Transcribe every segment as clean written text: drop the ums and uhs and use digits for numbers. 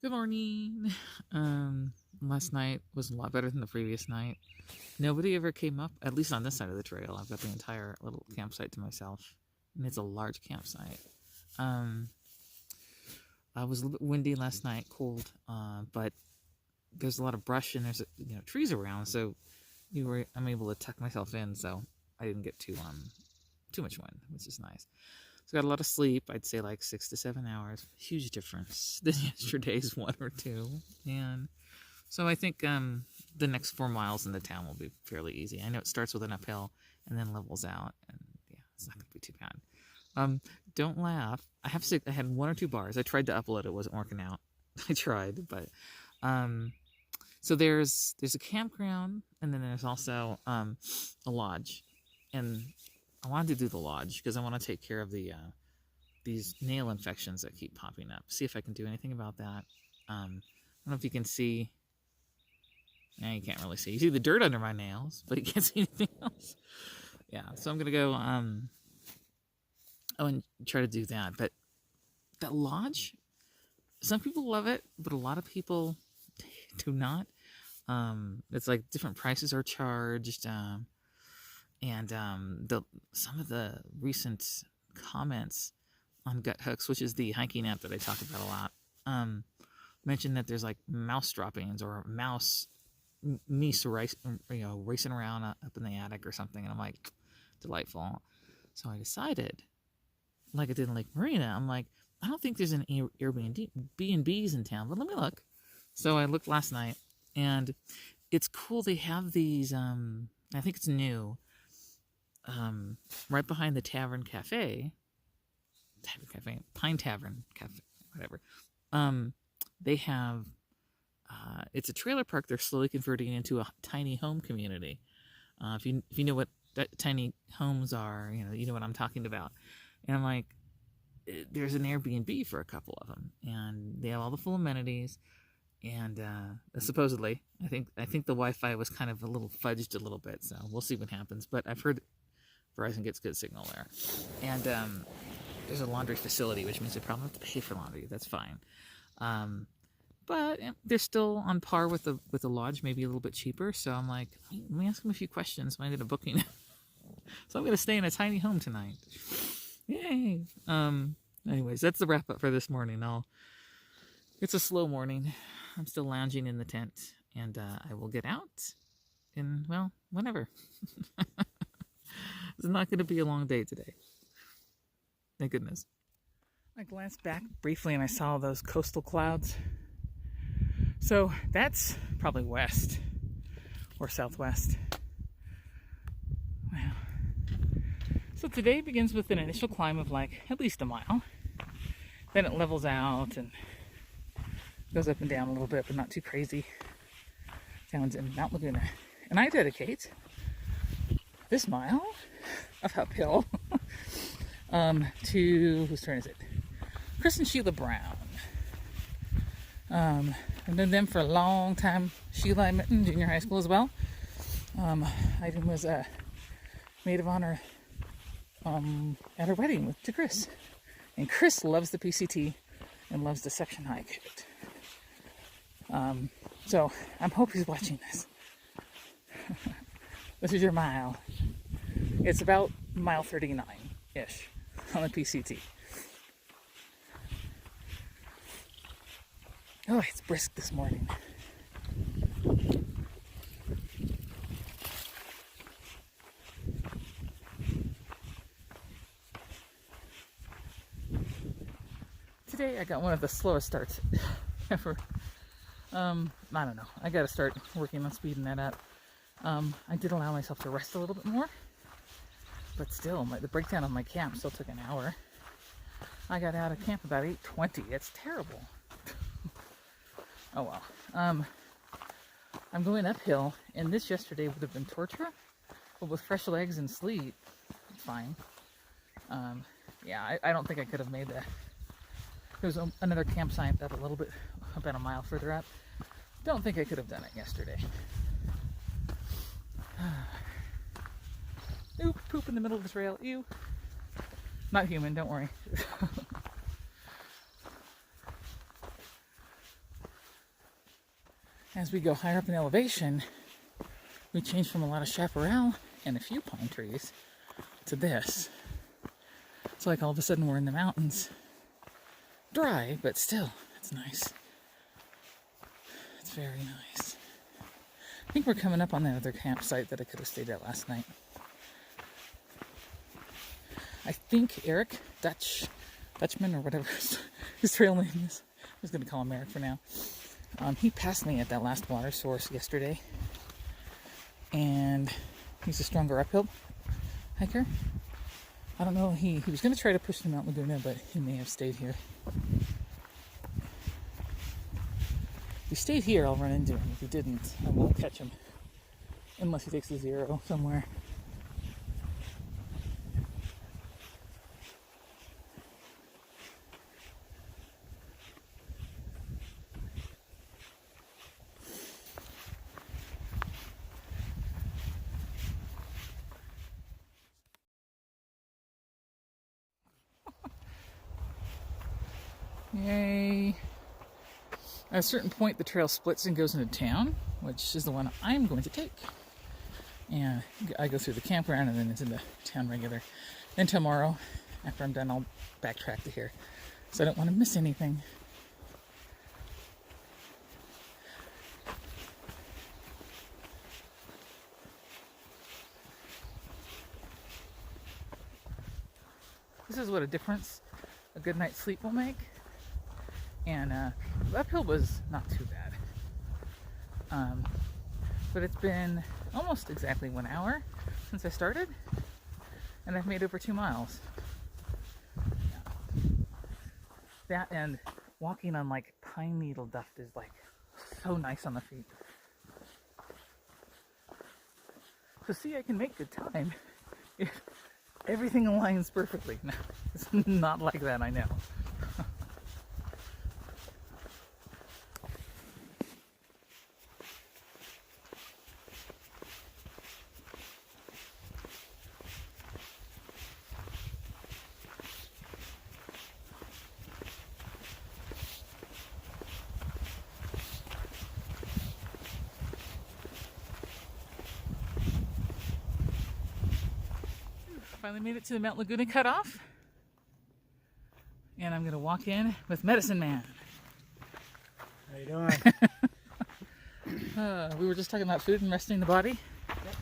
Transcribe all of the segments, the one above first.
Good morning. Last night was a lot better than the previous night. Nobody ever came up, at least on this side of the trail. I've got the entire little campsite to myself, and it's a large campsite. Um, I was a little bit windy last night, cold, but there's a lot of brush and there's trees around, so I'm able to tuck myself in, so I didn't get too much wind, which is nice. So I got a lot of sleep. I'd say like 6 to 7 hours. Huge difference than yesterday's 1 or 2. And so I think the next 4 miles in the town will be fairly easy. I know it starts with an uphill and then levels out, and yeah, it's not going to be too bad. Don't laugh. I had 1 or 2 bars. I tried to upload. It wasn't working out. I tried, but so there's a campground, and then there's also a lodge, and I wanted to do the lodge because I want to take care of these nail infections that keep popping up. See if I can do anything about that. I don't know if you can see. Now you can't really see. You see the dirt under my nails, but you can't see anything else. Yeah, so I'm gonna go and try to do that. But that lodge, some people love it, but a lot of people do not. It's like different prices are charged. And some of the recent comments on Gut Hooks, which is the hiking app that I talk about a lot, mentioned that there's like mouse droppings or mouse racing around up in the attic or something. And I'm like, delightful. So I decided, like I did in Lake Marina, I'm like, I don't think there's an Airbnb B&Bs in town, but let me look. So I looked last night, and it's cool. They have these. I think it's new. Right behind the Pine Tavern Cafe, whatever. They have, it's a trailer park they're slowly converting into a tiny home community. If you know what tiny homes are, you know what I'm talking about. And I'm like, there's an Airbnb for a couple of them, and they have all the full amenities. And supposedly, I think the Wi-Fi was kind of a little fudged a little bit, so we'll see what happens. But I've heard Verizon gets good signal there. And there's a laundry facility, which means they probably have to pay for laundry. That's fine. But they're still on par with the lodge, maybe a little bit cheaper. So I'm like, let me ask them a few questions when I did a booking. So I'm going to stay in a tiny home tonight. Yay! Anyways, that's the wrap up for this morning. It's a slow morning. I'm still lounging in the tent, and I will get out in, well, whenever. It's not going to be a long day today. Thank goodness. I glanced back briefly and I saw those coastal clouds. So that's probably west or southwest. Wow. So today begins with an initial climb of like at least a mile. Then it levels out and goes up and down a little bit, but not too crazy. Down in Mt Laguna. And I dedicate this mile of uphill to, whose turn is it? Chris and Sheila Brown. I've known them for a long time. Sheila I met in junior high school as well. I was a maid of honor at her wedding to Chris. And Chris loves the PCT and loves the section hike. So I hope he's watching this. This is your mile. It's about mile 39-ish on the PCT. Oh, it's brisk this morning. Today I got one of the slowest starts ever. I don't know. I gotta start working on speeding that up. I did allow myself to rest a little bit more, but still, the breakdown of my camp still took an hour. I got out of camp about 8:20. It's terrible. Oh well. I'm going uphill, and this yesterday would have been torture, but with fresh legs and sleep, it's fine. Yeah, I don't think I could have made that. There's another campsite up a little bit, about a mile further up. Don't think I could have done it yesterday. Oop, poop in the middle of the trail. Ew. Not human, don't worry. as we go higher up in elevation, we change from a lot of chaparral and a few pine trees to this. It's like all of a sudden we're in the mountains. Dry, but still, it's nice. It's very nice. I think we're coming up on that other campsite that I could have stayed at last night. I think Eric, Dutchman or whatever his trail name is. I'm just going to call him Eric for now. He passed me at that last water source yesterday. And he's a stronger uphill hiker. I don't know, he was going to try to push to Mount Laguna, but he may have stayed here. If he stayed here, I'll run into him. If he didn't, I won't catch him. Unless he takes a zero somewhere. Yay. At a certain point, the trail splits and goes into town, which is the one I'm going to take. And I go through the campground and then it's into town regular. Then tomorrow, after I'm done, I'll backtrack to here. So I don't want to miss anything. This is what a difference a good night's sleep will make. And the uphill was not too bad. But it's been almost exactly 1 hour since I started, and I've made over 2 miles. That and walking on like pine needle dust is like so nice on the feet. So see, I can make good time if everything aligns perfectly. No, it's not like that, I know. Finally made it to the Mt Laguna cutoff. And I'm going to walk in with Medicine Man. How you doing? We were just talking about food and resting the body. Yep.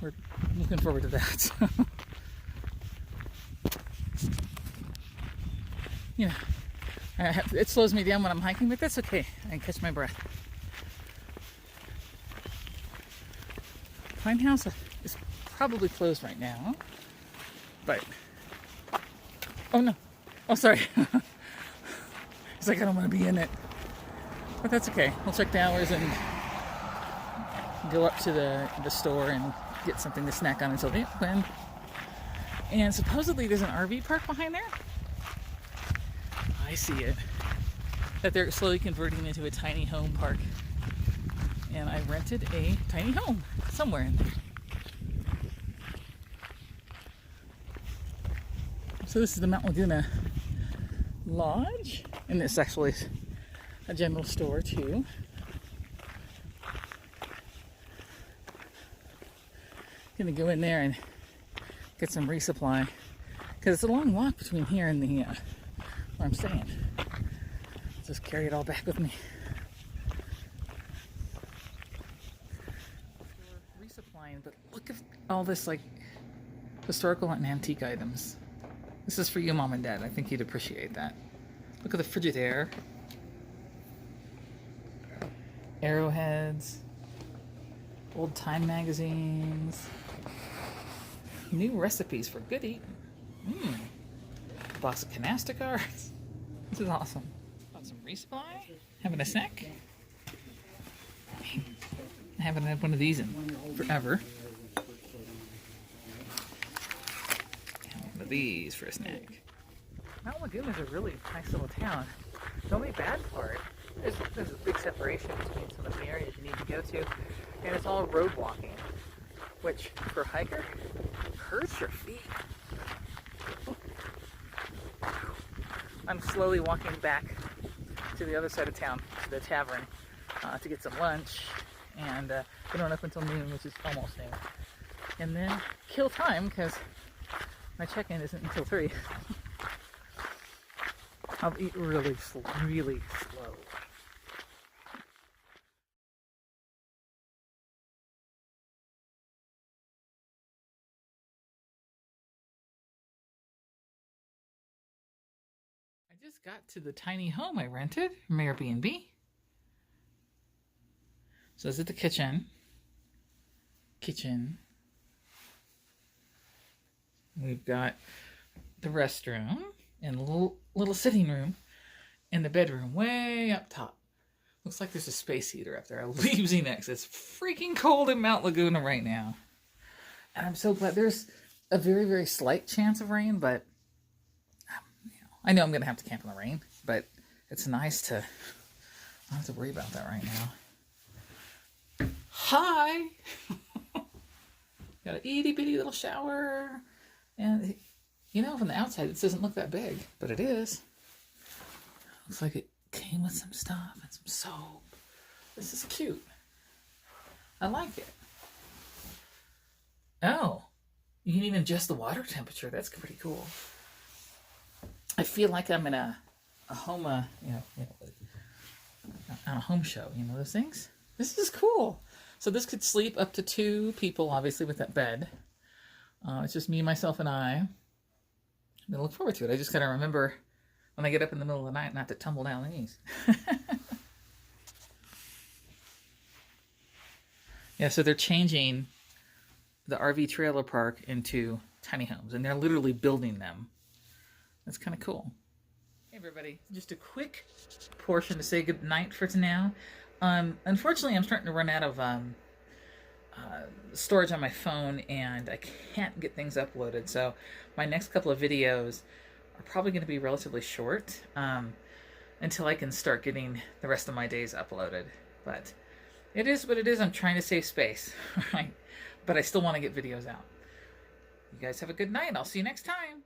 We're looking forward to that. You know, it slows me down when I'm hiking, but that's okay. I can catch my breath. Pine House is probably closed right now, but oh no, oh sorry. It's like I don't want to be in it, but that's okay. We'll check the hours and go up to the store and get something to snack on until they open. And supposedly there's an RV park behind there. I see it. That they're slowly converting into a tiny home park. And I rented a tiny home somewhere in there. So this is the Mt Laguna Lodge, and this actually is a general store too. Gonna go in there and get some resupply because it's a long walk between here and the where I'm staying. Just carry it all back with me. Resupplying, but look at all this like historical and antique items. This is for you, Mom and Dad. I think you'd appreciate that. Look at the Frigidaire. Arrowheads. Old time magazines. New recipes for good eating. Box of canasta cards. This is awesome. Got some resupply. Having a snack. I haven't had one of these in forever. These for a snack. Mount Laguna is a really nice little town. The only bad part is there's a big separation between some of the areas you need to go to, and it's all road walking, which for a hiker hurts your feet. I'm slowly walking back to the other side of town, to the tavern, to get some lunch, and we don't open until noon, which is almost noon. And then kill time because my check-in isn't until 3. I'll eat really slow. I just got to the tiny home I rented from Airbnb. So this is the kitchen. We've got the restroom and a little sitting room and the bedroom way up top. Looks like there's a space heater up there. I love using that because it's freaking cold in Mt Laguna right now. And I'm so glad. There's a very, very slight chance of rain, but I know I'm going to have to camp in the rain, but it's nice to not have to worry about that right now. Hi! Got an itty bitty little shower. And, you know, from the outside, it doesn't look that big, but it is. Looks like it came with some stuff and some soap. This is cute. I like it. Oh, you can even adjust the water temperature. That's pretty cool. I feel like I'm in a home, on a home show, you know those things? This is cool. So this could sleep up to 2 people, obviously, with that bed. It's just me, myself, and I. I'm going to look forward to it. I just got to remember when I get up in the middle of the night not to tumble down these. Yeah, so they're changing the RV trailer park into tiny homes, and they're literally building them. That's kind of cool. Hey, everybody. Just a quick portion to say good night for now. Unfortunately, I'm starting to run out of storage on my phone, and I can't get things uploaded. So my next couple of videos are probably going to be relatively short until I can start getting the rest of my days uploaded. But it is what it is. I'm trying to save space, right? But I still want to get videos out. You guys have a good night. I'll see you next time.